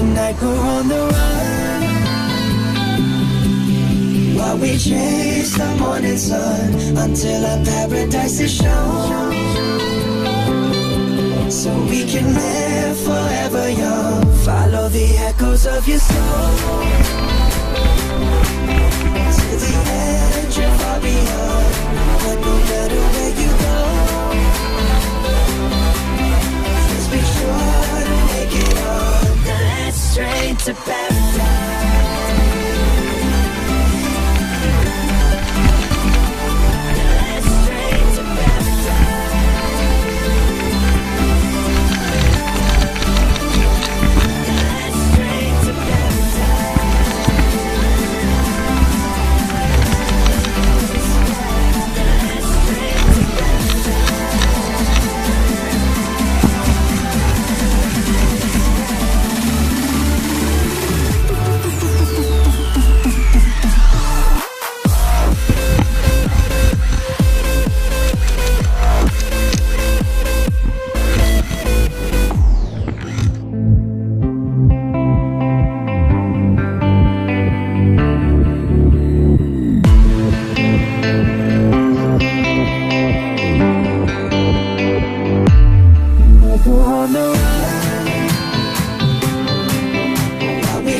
Tonight we're on the run, while we chase the morning sun, until our paradise is shown, so we can live forever young. Follow the echoes of your soul, to the edge and far beyond. But no matter where you go, just be sure to make it on the last train to paradise.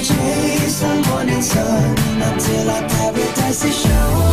Chase the morning sun, until our paradise is shown.